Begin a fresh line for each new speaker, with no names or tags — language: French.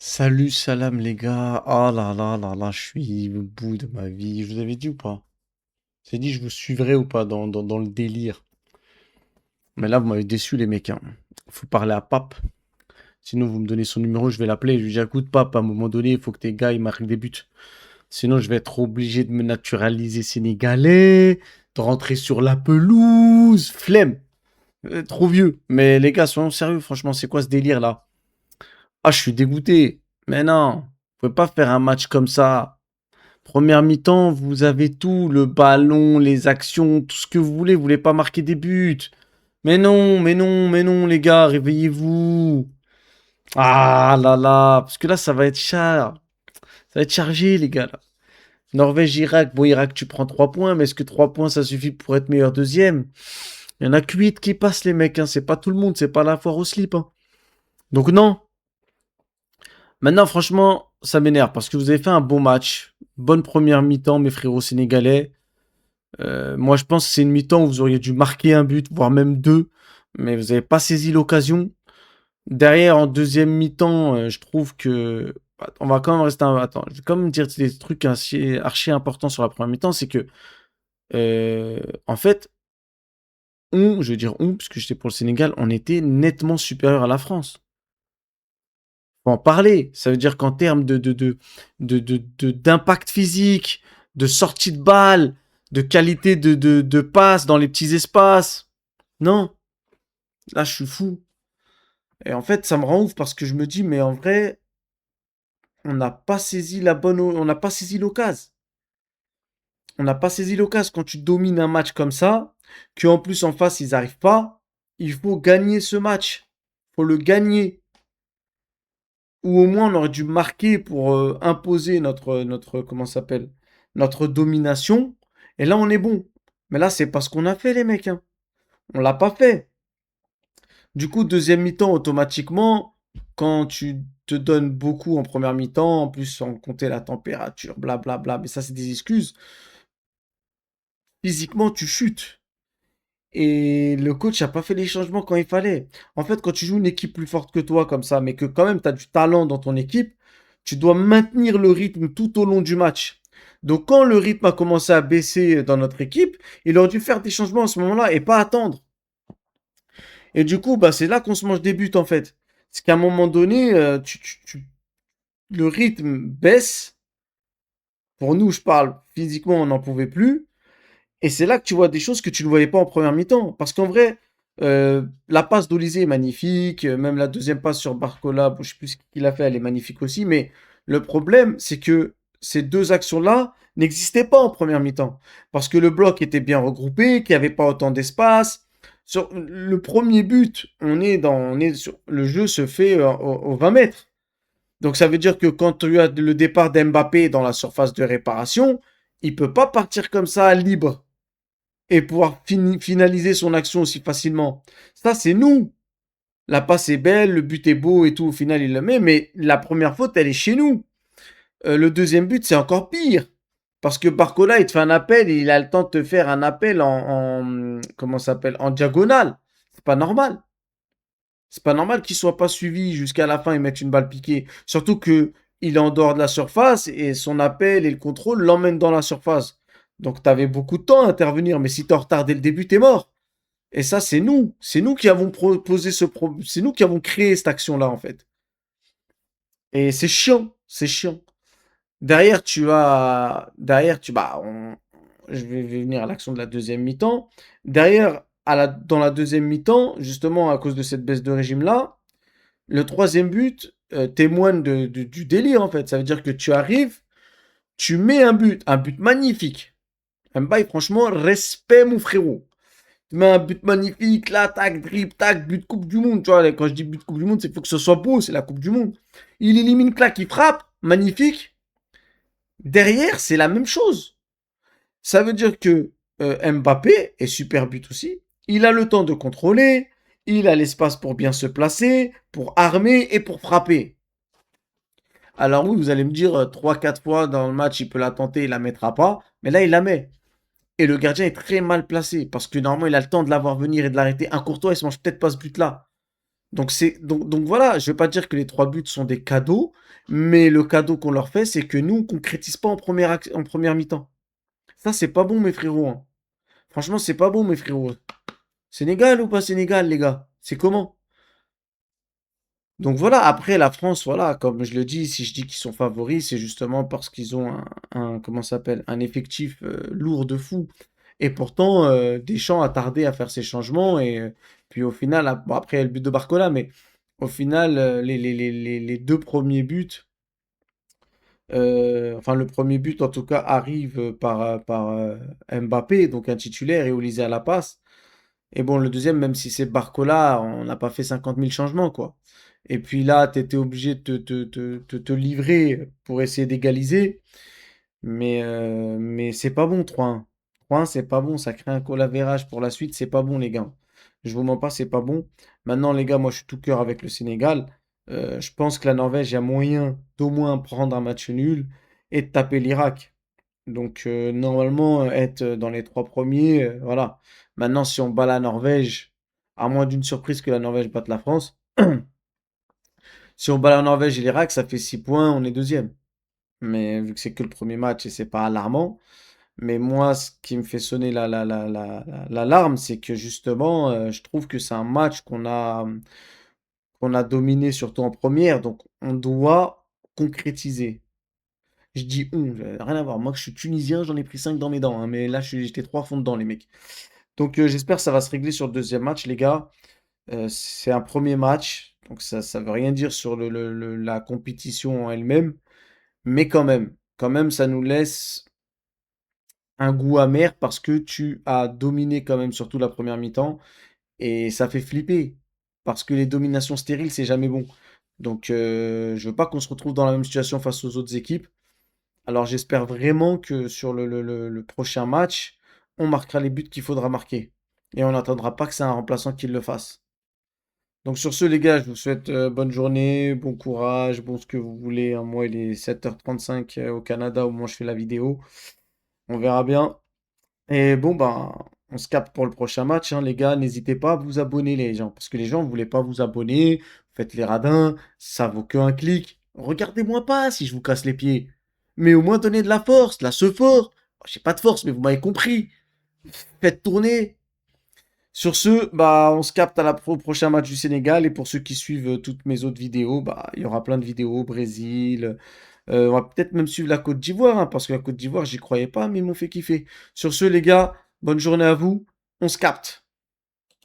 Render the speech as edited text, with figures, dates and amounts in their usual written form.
Salut, salam les gars. Ah là là là là, je suis au bout de ma vie. Je vous avais dit ou pas? J'ai dit je vous suivrai ou pas dans le délire. Mais là, vous m'avez déçu les mecs, hein. Faut parler à Pape. Sinon, vous me donnez son numéro, je vais l'appeler. Je lui dis, écoute, Pape, à un moment donné, il faut que tes gars ils marquent des buts. Sinon, je vais être obligé de me naturaliser sénégalais, de rentrer sur la pelouse. Flemme. Trop vieux. Mais les gars, soyons sérieux, franchement, c'est quoi ce délire là? Ah, je suis dégoûté. Mais non, vous pouvez pas faire un match comme ça. Première mi-temps, vous avez tout, le ballon, les actions, tout ce que vous voulez pas marquer des buts. Mais non, mais non, mais non, les gars, réveillez-vous. Ah là là, parce que là, ça va être cher. Ça va être chargé, les gars, là. Norvège-Irak, bon, Irak, tu prends 3 points, mais est-ce que 3 points, ça suffit pour être meilleur deuxième? Il y en a que 8 qui passent, les mecs, hein. C'est pas tout le monde, c'est pas la foire au slip, hein. Donc non. Maintenant, franchement, ça m'énerve, parce que vous avez fait un bon match. Bonne première mi-temps, mes frérots sénégalais. Moi, je pense que c'est une mi-temps où vous auriez dû marquer un but, voire même deux, mais vous n'avez pas saisi l'occasion. Derrière, en deuxième mi-temps, je trouve que on va quand même rester. Attends, je vais quand même dire des trucs archi importants sur la première mi-temps, c'est que en fait, je veux dire puisque j'étais pour le Sénégal, on était nettement supérieur à la France. Faut en parler. Ça veut dire qu'en termes d'impact physique, de sortie de balle, de qualité de passe dans les petits espaces. Non, là, je suis fou. Et en fait, ça me rend ouf parce que je me dis, mais en vrai, on n'a pas saisi on n'a pas saisi l'occasion. On n'a pas saisi l'occasion quand tu domines un match comme ça, qu'en plus en face ils arrivent pas. Il faut gagner ce match. Faut le gagner. Ou au moins on aurait dû marquer pour imposer comment ça s'appelle, notre domination. Et là on est bon. Mais là c'est pas ce qu'on a fait les mecs, hein. On l'a pas fait. Du coup, deuxième mi-temps, automatiquement, quand tu te donnes beaucoup en première mi-temps, en plus sans compter la température, blablabla, mais ça c'est des excuses, physiquement tu chutes. Et le coach n'a pas fait les changements quand il fallait. En fait, quand tu joues une équipe plus forte que toi comme ça, mais que quand même tu as du talent dans ton équipe, tu dois maintenir le rythme tout au long du match. Donc quand le rythme a commencé à baisser dans notre équipe, il aurait dû faire des changements à ce moment-là et pas attendre. Et du coup, bah, c'est là qu'on se mange des buts en fait. C'est qu'à un moment donné, le rythme baisse. Pour nous, je parle physiquement, on n'en pouvait plus. Et c'est là que tu vois des choses que tu ne voyais pas en première mi-temps. Parce qu'en vrai, la passe d'Olysée est magnifique. Même la deuxième passe sur Barcola, bon, je ne sais plus ce qu'il a fait, elle est magnifique aussi. Mais le problème, c'est que ces deux actions-là n'existaient pas en première mi-temps. Parce que le bloc était bien regroupé, qu'il n'y avait pas autant d'espace. Sur le premier but, le jeu se fait aux 20 mètres. Donc ça veut dire que quand tu as le départ d'Mbappé dans la surface de réparation, il peut pas partir comme ça libre et pouvoir finaliser son action aussi facilement. Ça, c'est nous. La passe est belle, le but est beau et tout, au final il le met, mais la première faute, elle est chez nous. Le deuxième but, c'est encore pire. Parce que Barcola, il te fait un appel et il a le temps de te faire un appel comment ça s'appelle, en diagonale. C'est pas normal. C'est pas normal qu'il soit pas suivi jusqu'à la fin et mette une balle piquée. Surtout que il est en dehors de la surface et son appel et le contrôle l'emmènent dans la surface. Donc tu avais beaucoup de temps à intervenir, mais si tu es en retard dès le début, t'es mort. Et ça, c'est nous. C'est nous qui avons proposé c'est nous qui avons créé cette action-là, en fait. Et c'est chiant. C'est chiant. Je vais venir à l'action de la deuxième mi-temps. Derrière, dans la deuxième mi-temps, justement, à cause de cette baisse de régime-là, le troisième but témoigne du délire en fait. Ça veut dire que tu arrives, tu mets un but magnifique. Mbaye, franchement, respect mon frérot. Tu mets un but magnifique, là, tac, drip, tac, but Coupe du Monde. Tu vois, quand je dis but Coupe du Monde, c'est qu'il faut que ce soit beau, c'est la Coupe du Monde. Il élimine claque, il frappe, magnifique. Derrière, c'est la même chose. Ça veut dire que Mbappé est super but aussi. Il a le temps de contrôler, il a l'espace pour bien se placer, pour armer et pour frapper. Alors oui, vous allez me dire 3-4 fois dans le match, il peut la tenter, il la mettra pas. Mais là, il la met. Et le gardien est très mal placé parce que normalement, il a le temps de la voir venir et de l'arrêter. Un Courtois, il se mange peut-être pas ce but-là. Donc voilà, je vais pas dire que les 3 buts sont des cadeaux, mais le cadeau qu'on leur fait, c'est que nous, on concrétise pas en première mi-temps. Ça, c'est pas bon, mes frérots, hein. Franchement, c'est pas bon, mes frérots. Sénégal ou pas Sénégal, les gars? C'est comment? Donc voilà, après la France, voilà, comme je le dis, si je dis qu'ils sont favoris, c'est justement parce qu'ils ont comment ça s'appelle, un effectif lourd de fou. Et pourtant, Deschamps a tardé à faire ses changements et puis au final, bon, après il y a le but de Barcola, mais au final, les deux premiers buts, enfin le premier but en tout cas arrive par Mbappé, donc un titulaire et Olysée à la passe. Et bon, le deuxième, même si c'est Barcola, on n'a pas fait 50 000 changements, quoi. Et puis là, tu étais obligé de te livrer pour essayer d'égaliser. Mais c'est pas bon, 3-1. 3-1, c'est pas bon. Ça crée un collavérage pour la suite. C'est pas bon, les gars. Je vous mens pas, c'est pas bon. Maintenant, les gars, moi, je suis tout cœur avec le Sénégal. Je pense que la Norvège, il y a moyen d'au moins prendre un match nul et de taper l'Irak. Donc, normalement, être dans les 3 premiers, voilà. Maintenant, si on bat la Norvège, à moins d'une surprise que la Norvège batte la France, si on bat la Norvège et l'Irak, ça fait 6 points, on est deuxième. Mais vu que c'est que le premier match et c'est pas alarmant, mais moi, ce qui me fait sonner l'alarme, c'est que justement, je trouve que c'est un match qu'on a dominé surtout en première, donc on doit concrétiser. Je dis on, rien à voir. Moi, je suis tunisien, j'en ai pris 5 dans mes dents, hein, mais là, j'étais 3 fonds dedans, les mecs. Donc, j'espère que ça va se régler sur le deuxième match, les gars. C'est un premier match, donc ça veut rien dire sur la compétition en elle-même, mais quand même, ça nous laisse un goût amer parce que tu as dominé quand même surtout la première mi-temps et ça fait flipper parce que les dominations stériles, c'est jamais bon. Donc, je veux pas qu'on se retrouve dans la même situation face aux autres équipes. Alors j'espère vraiment que sur le prochain match, on marquera les buts qu'il faudra marquer. Et on n'attendra pas que c'est un remplaçant qui le fasse. Donc sur ce, les gars, je vous souhaite bonne journée, bon courage, bon ce que vous voulez, hein. Moi, il est 7h35 au Canada, au moment où je fais la vidéo. On verra bien. Et bon, ben, on se capte pour le prochain match, hein, les gars. N'hésitez pas à vous abonner, les gens. Parce que les gens ne voulaient pas vous abonner. Vous faites les radins. Ça vaut qu'un clic. Regardez-moi pas si je vous casse les pieds. Mais au moins donnez de la force, de la sephore. J'ai pas de force, mais vous m'avez compris. Faites tourner. Sur ce, bah, on se capte au prochain match du Sénégal. Et pour ceux qui suivent toutes mes autres vidéos, bah, il y aura plein de vidéos. Brésil. On va peut-être même suivre la Côte d'Ivoire, hein, parce que la Côte d'Ivoire, j'y croyais pas, mais ils m'ont fait kiffer. Sur ce, les gars, bonne journée à vous. On se capte.